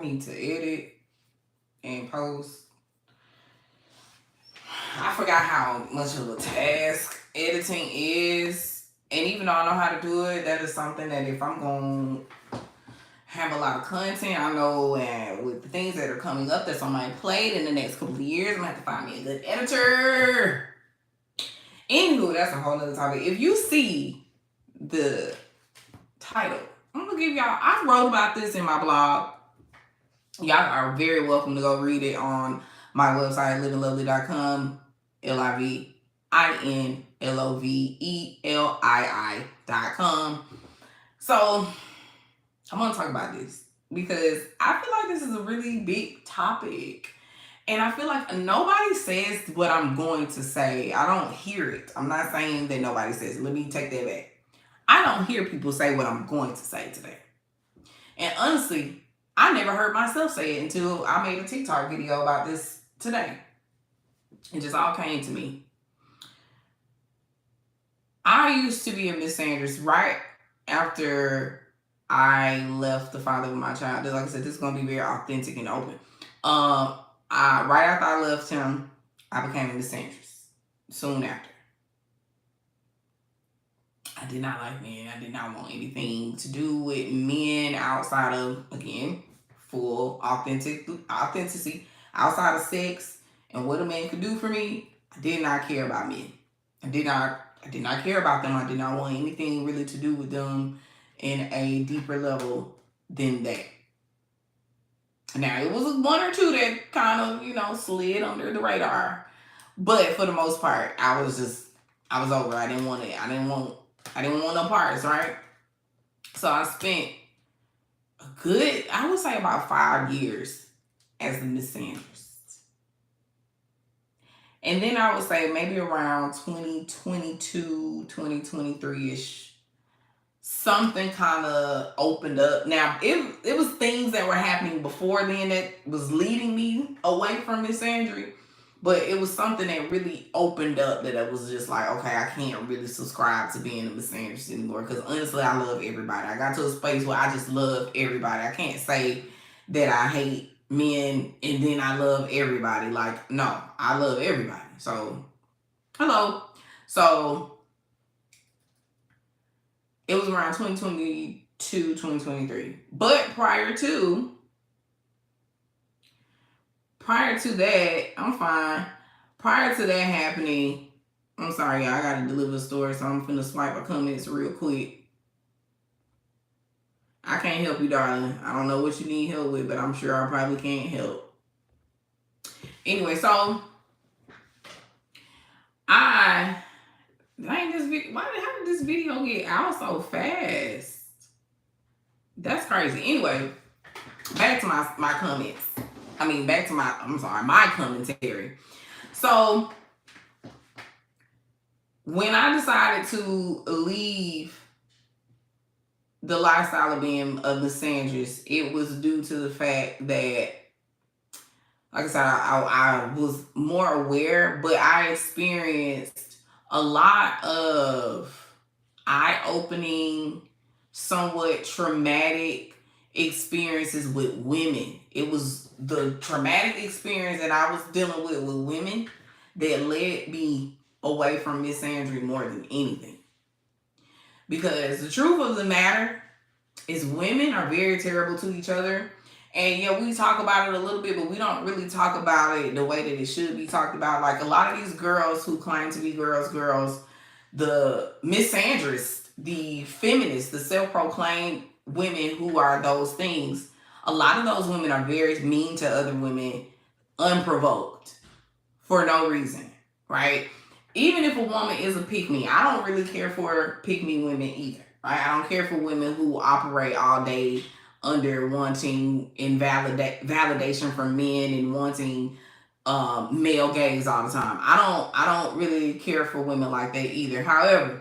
need to edit and post. I forgot how much of a task editing is. And even though I know how to do it, that is something that if I'm going to have a lot of content, I know, and with the things that are coming up that's on my plate in the next couple of years, I'm going to have to find me a good editor. Anywho, that's a whole other topic. If you see the title, I'm going to give y'all, I wrote about this in my blog. Y'all are very welcome to go read it on my website, livinloveliii.com, livinloveliii.com. So I'm going to talk about this because I feel like this is a really big topic. And I feel like nobody says what I'm going to say. I don't hear it. I'm not saying that nobody says it. Let me take that back. I don't hear people say what I'm going to say today. And honestly, I never heard myself say it until I made a TikTok video about this today. It just all came to me. I used to be a misandrist right after I left the father of my child. Like I said, this is going to be very authentic and open. Right after I left him, I became a misandrist. Soon after. I did not like men. I did not want anything to do with men outside of, again, full authenticity, outside of sex and what a man could do for me. I did not care about men. I did not care about them. I did not want anything really to do with them in a deeper level than that. Now, it was one or two that kind of, slid under the radar. But for the most part, I was over. I didn't want it. I didn't want no parts, right? So I spent a good, I would say about 5 years as a misandrist. And then I would say maybe around 2022, 2023-ish, something kind of opened up. Now, it was things that were happening before then that was leading me away from misandry. But it was something that really opened up that it was just like, okay, I can't really subscribe to being a misandrist anymore. Because honestly, I love everybody. I got to a space where I just love everybody. I can't say that I hate men and then I love everybody. Like, no, I love everybody. So, hello. So, it was around 2022, 2023. But prior to that, I'm fine. Prior to that happening, I'm sorry, y'all, I gotta deliver a story, so I'm finna swipe a comments real quick. I can't help you, darling. I don't know what you need help with, but I'm sure I probably can't help. Anyway, so how did this video get out so fast? That's crazy. Anyway, back to my comments. Back to my commentary. So, when I decided to leave the lifestyle of being a misandrist, it was due to the fact that, like I said, I was more aware, but I experienced a lot of eye-opening, somewhat traumatic experiences with women. It was the traumatic experience that I was dealing with women that led me away from misandry more than anything. Because the truth of the matter is women are very terrible to each other. And yeah, we talk about it a little bit, but we don't really talk about it the way that it should be talked about. Like a lot of these girls who claim to be girls, the misandrists, the feminists, the self-proclaimed women who are those things, a lot of those women are very mean to other women unprovoked for no reason, right? Even if a woman is a pick-me, I don't really care for pick-me women either, right? I don't care for women who operate all day under wanting validation from men and wanting male gaze all the time. I don't really care for women like that either. However,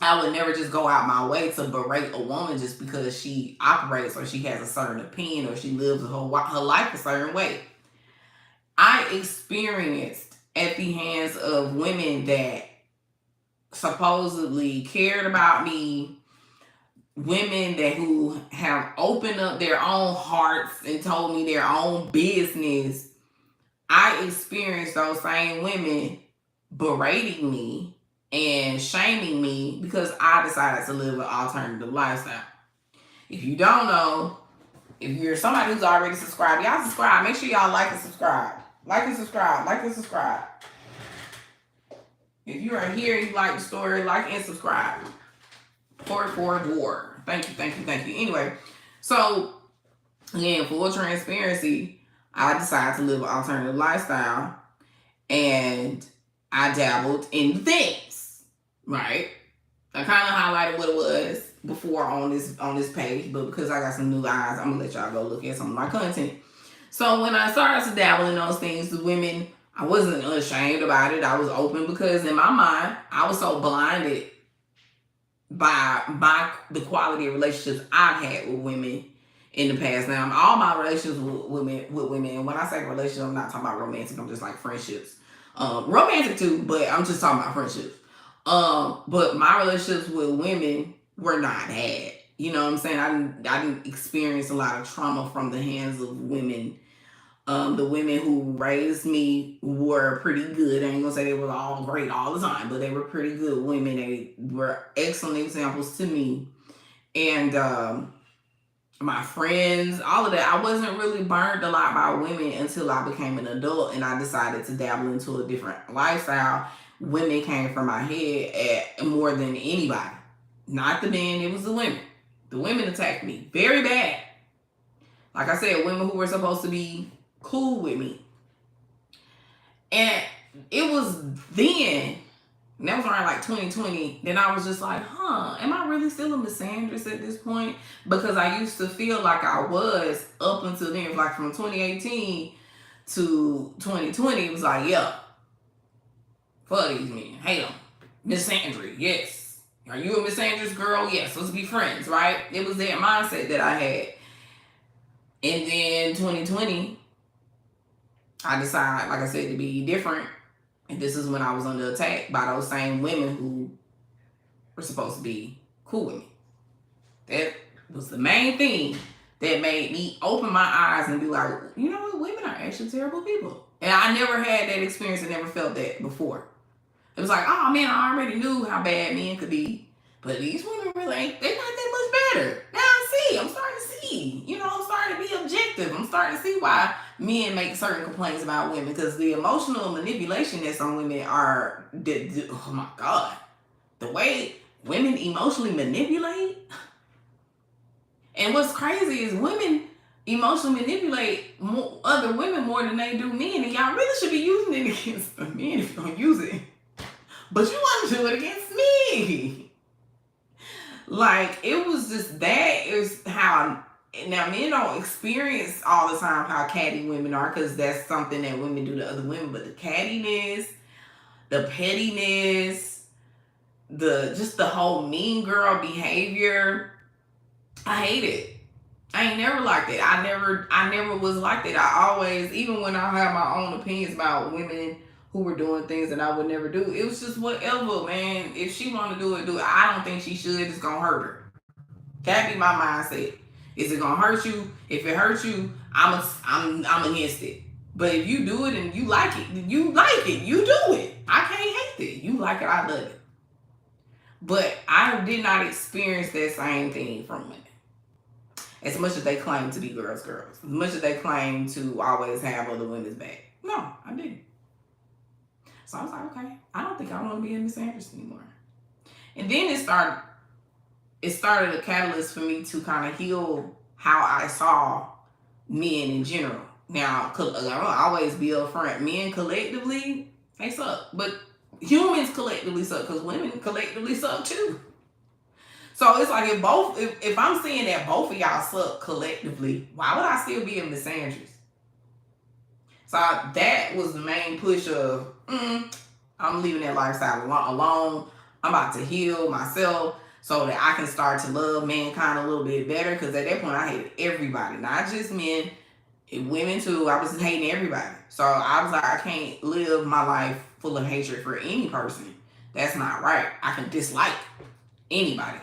I would never just go out my way to berate a woman just because she operates or she has a certain opinion or she lives her life a certain way. I experienced at the hands of women that supposedly cared about me, women who have opened up their own hearts and told me their own business, I experienced those same women berating me and shaming me because I decided to live an alternative lifestyle. If you don't know, if you're somebody who's already subscribed, y'all subscribe. Make sure y'all like and subscribe. Like and subscribe. Like and subscribe. If you are here and you like the story, like and subscribe. For thank you, thank you, thank you. Anyway, so again, full transparency, I decided to live an alternative lifestyle, and I dabbled in things, right? I kind of highlighted what it was before on this page, but because I got some new eyes, I'm gonna let y'all go look at some of my content. So when I started to dabble in those things, the women, I wasn't ashamed about it. I was open because in my mind, I was so blinded by the quality of relationships I've had with women in the past. Now, all my relationships with women, and when I say relationships, I'm not talking about romantic. I'm just like friendships. Romantic too, but I'm just talking about friendships. But my relationships with women were not bad. You know what I'm saying? I didn't experience a lot of trauma from the hands of women. The women who raised me were pretty good. I ain't gonna say they were all great all the time, but they were pretty good women. They were excellent examples to me. And my friends, all of that. I wasn't really burned a lot by women until I became an adult and I decided to dabble into a different lifestyle. Women came from my head more than anybody. Not the men, it was the women. The women attacked me very bad. Like I said, women who were supposed to be cool with me. And it was then, and that was around like 2020, then I was just like, am I really still a misandrist at this point? Because I used to feel like I was up until then. Like from 2018 to 2020, it was like, yeah, fuck these men, hate them. Misandry, yes. Are you a misandrist girl? Yes, let's be friends, right? It was that mindset that I had. And then 2020, I decided, like I said, to be different. And this is when I was under attack by those same women who were supposed to be cool with me. That was the main thing that made me open my eyes and be like, you know what, women are actually terrible people. And I never had that experience and never felt that before. It was like, oh man, I already knew how bad men could be. But these women really ain't, they're not that much better. Now I'm starting to see. You know, I'm starting to be objective. I'm starting to see why men make certain complaints about women. Because the emotional manipulation that some women are, oh my God. The way women emotionally manipulate. And what's crazy is women emotionally manipulate other women more than they do men. And y'all really should be using it against the men if you're going to use it. But you want to do it against me. Like, it was just, that is how, now men don't experience all the time how catty women are, because that's something that women do to other women. But the cattiness, the pettiness, just the whole mean girl behavior, I hate it. I ain't never liked it. I never was like that. I always, even when I had my own opinions about women who were doing things that I would never do, it was just whatever, man. If she want to do it, do it. I don't think she should. It's gonna hurt her. That be my mindset. Is it gonna hurt you? If it hurts you, I'm against it. But if you do it and you like it, you like it. You do it. I can't hate it. You like it, I love it. But I did not experience that same thing from women. As much as they claim to be girls. As much as they claim to always have other women's back. No, I didn't. So I was like, okay, I don't think I want to be in misandrist anymore. And then it started a catalyst for me to kind of heal how I saw men in general. Now, I'll always be upfront. Men collectively, they suck. But humans collectively suck because women collectively suck too. So it's like if I'm saying that both of y'all suck collectively, why would I still be a misandrist? So that was the main push of, I'm leaving that lifestyle alone. I'm about to heal myself so that I can start to love mankind a little bit better. Because at that point, I hated everybody, not just men, women too. I was hating everybody. So I was like, I can't live my life full of hatred for any person. That's not right. I can dislike anybody.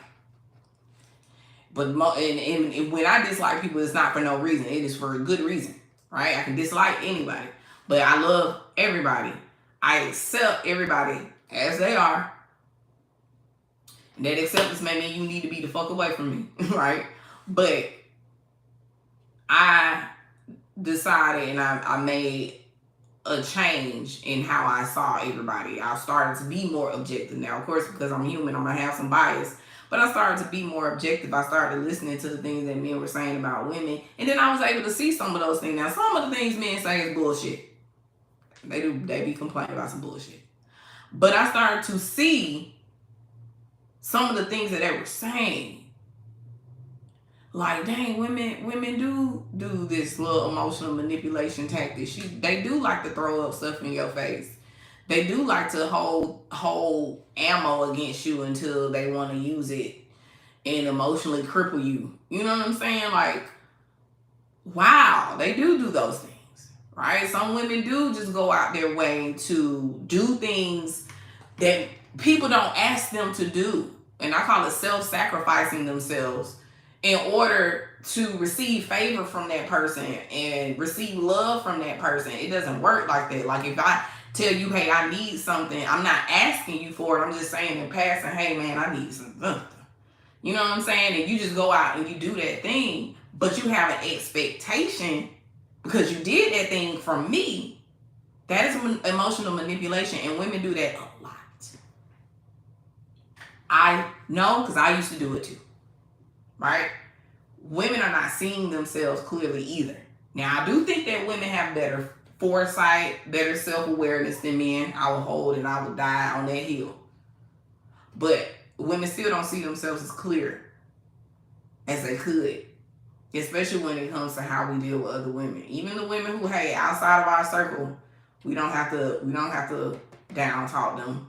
But and when I dislike people, it's not for no reason. It is for a good reason, right? I can dislike anybody, but I love everybody. I accept everybody as they are. And that acceptance may mean you need to be the fuck away from me, right? But I decided and I made a change in how I saw everybody. I started to be more objective now. Of course, because I'm human, I'm gonna have some bias. But I started to be more objective. I started listening to the things that men were saying about women. And then I was able to see some of those things. Now, some of the things men say is bullshit. They be complaining about some bullshit. But I started to see some of the things that they were saying. Like, dang, women do this little emotional manipulation tactic. They do like to throw up stuff in your face. They do like to hold ammo against you until they want to use it and emotionally cripple you. You know what I'm saying? Like, wow, they do those things, right? Some women do just go out their way to do things that people don't ask them to do. And I call it self-sacrificing themselves in order to receive favor from that person and receive love from that person. It doesn't work like that. Like, if I tell you, hey, I need something, I'm not asking you for it. I'm just saying in passing, hey, man, I need something. You know what I'm saying? And you just go out and you do that thing, but you have an expectation because you did that thing from me. That is emotional manipulation, and women do that a lot. I know because I used to do it too, right? Women are not seeing themselves clearly either. Now, I do think that women have better foresight, better self-awareness than men. I will hold and I will die on that hill. But women still don't see themselves as clear as they could, especially when it comes to how we deal with other women. Even the women who, hey, outside of our circle, we don't have to down talk them.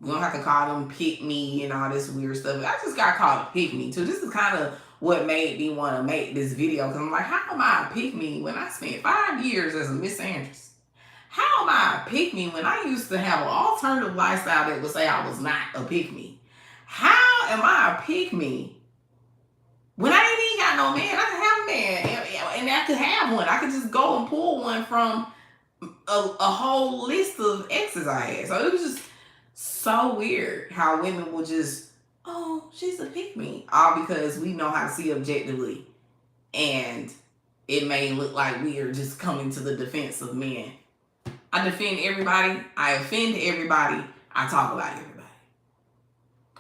We don't have to call them pick me and all this weird stuff. I just got called a pick me too. This is kind of what made me want to make this video, because I'm like, how am I a pick me when I spent 5 years as a misandrist? How am I a pick me when I used to have an alternative lifestyle that would say I was not a pick me? How am I a pick me when I ain't even got no man? I could have a man, and I could have one. I could just go and pull one from a whole list of exes I had. So it was just so weird how women will just, oh, she's a pick me, all because we know how to see objectively, and it may look like we are just coming to the defense of men. I defend everybody, I offend everybody, I talk about everybody,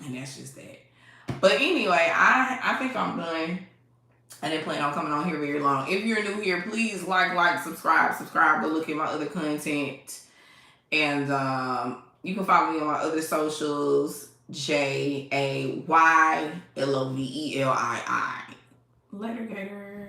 and that's just that. But anyway, I think I'm done. I didn't plan on coming on here very long. If you're new here, please like, subscribe, go look at my other content, and you can follow me on my other socials, 𝐤 𝐸 Lovelii. Later, Gator.